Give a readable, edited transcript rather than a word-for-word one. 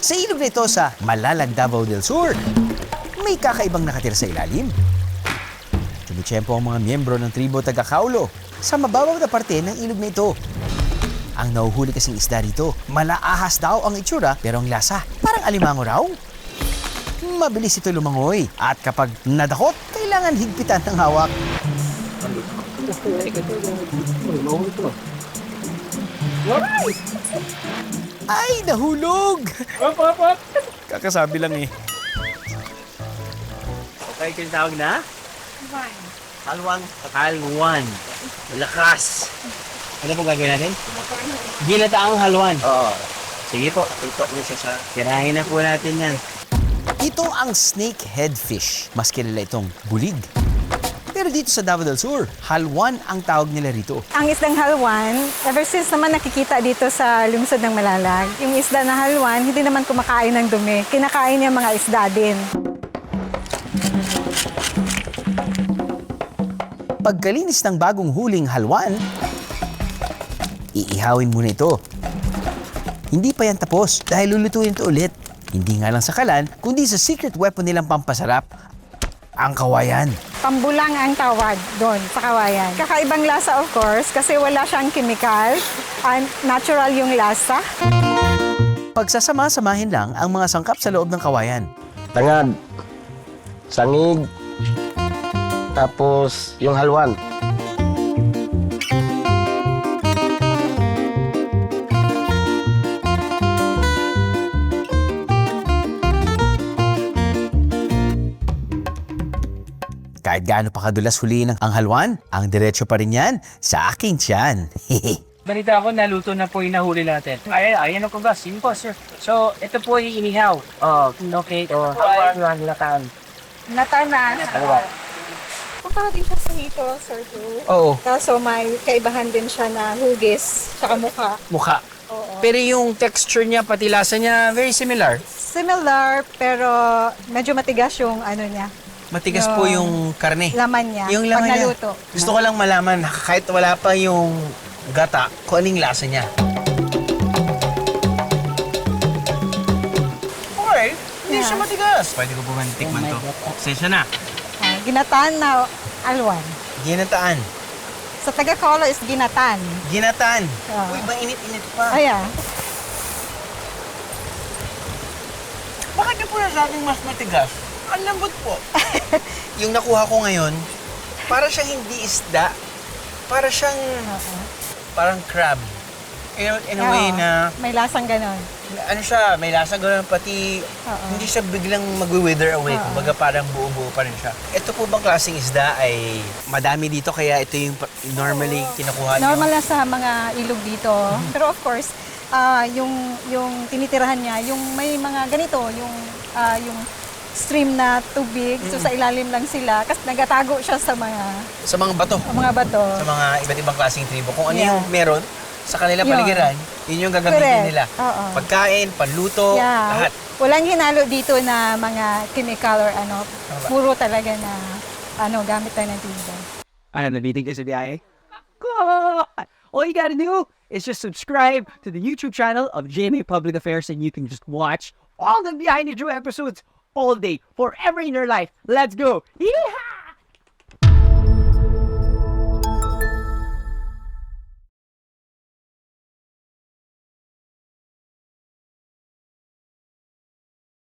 Sa ilog na ito sa Malalag, Davao del Sur, may kakaibang nakatira sa ilalim. Tumitsyempo ang mga miyembro ng tribo taga-Kaulo sa mababaw na parte ng ilog na ito. Ang nahuhuli kasing isda rito, malaahas daw ang itsura pero ang lasa, parang alimango raw. Mabilis ito lumangoy at kapag nadakot, kailangan higpitan ng hawak. Ay, nahulog! Kakasabi lang eh. Okay, kung tawag na? Halwan. Halwan. Lakas. Ano pong gagawin natin? Ginataang halwan. Oo. Sige po. Ito po siya sa... Tirahin na po natin yan. Ito ang snakehead fish. Mas kilala itong bulig. Pero dito sa Davao del Sur, halwan ang tawag nila rito. Ang isdang halwan, ever since naman nakikita dito sa lungsod ng Malalag, yung isda na halwan, hindi naman kumakain ng dumi. Kinakain niya mga isda din. Pagkalinis ng bagong huling halwan, iihawin muna ito. Hindi pa yan tapos dahil lulutuin ito ulit. Hindi nga lang sa kalan, kundi sa secret weapon nilang pampasarap, ang kawayan. Pambulang ang tawag doon sa kawayan. Kakaibang lasa of course kasi wala siyang chemical. Natural yung lasa. Pagsasama-samahin lang ang mga sangkap sa loob ng kawayan. Tangad, sangig, tapos yung halwan. Kahit gaano pa kadulas huliin ang halwan, ang diretso pa rin yan sa aking tiyan. Balita ako, naluto na po yung nahuli natin. Ayan ako ba? Simple, sir. So, ito po yung inihaw. Okay. Halwan, lataan. Natana. Halwa. Kumpara din siya sa hito, Sir Joe. Oo, Kaso may kaibahan din siya na hugis, saka mukha. mukha. Oo. Pero yung texture niya, pati lasa niya, very similar. Similar, pero medyo matigas yung ano niya, Matigas po yung karne. laman niya. Yung pag laman niya. naluto. Gusto ko lang malaman, kahit wala pa yung gata, kung anong lasa niya. Okay, hindi Yeah. siya matigas. Pwede ko po man tikman to. Sensya na. Ginataan na alwan. Ginataan. Sa taga-Kaulo is ginataan. Ginataan. Oo. Uy, ba init-init pa. Ayan. Bakit niyo po nasabing mas matigas? Ang lambot po. Yung nakuha ko ngayon, para siyang hindi isda. Para siyang, parang crab. In a way Oo. na, May lasang ganon. ano siya, may lasa gano'n, pati Oo. hindi siya biglang mag-wither away. Oo. Kumbaga parang buo-buo pa rin siya. Ito po bang klaseng isda ay madami dito kaya ito yung normally kinukuha niyo? Normal na sa mga ilog dito. Pero of course, yung tinitirahan niya, yung may mga ganito, yung stream na tubig. So sa ilalim lang sila kasi nagatago siya sa Sa mga bato. mga bato. Sa mga iba't ibang klaseng tribo. Kung ano Yeah. yung meron sa kanilang Yun. paligiran, yun yung gagamitin Correct. nila. Oo. Pagkain, panluto, lahat. Walang hinalo dito na mga chemical or ano. Tama. Puro talaga na gamit tayo ng tibo. Ano, nabiting ka sa biyahe? God! All you gotta do is just subscribe to the YouTube channel of GMA Public Affairs and you can just watch all the Behind the Drew episodes all day, forever in your life. Let's go! Yeehaw!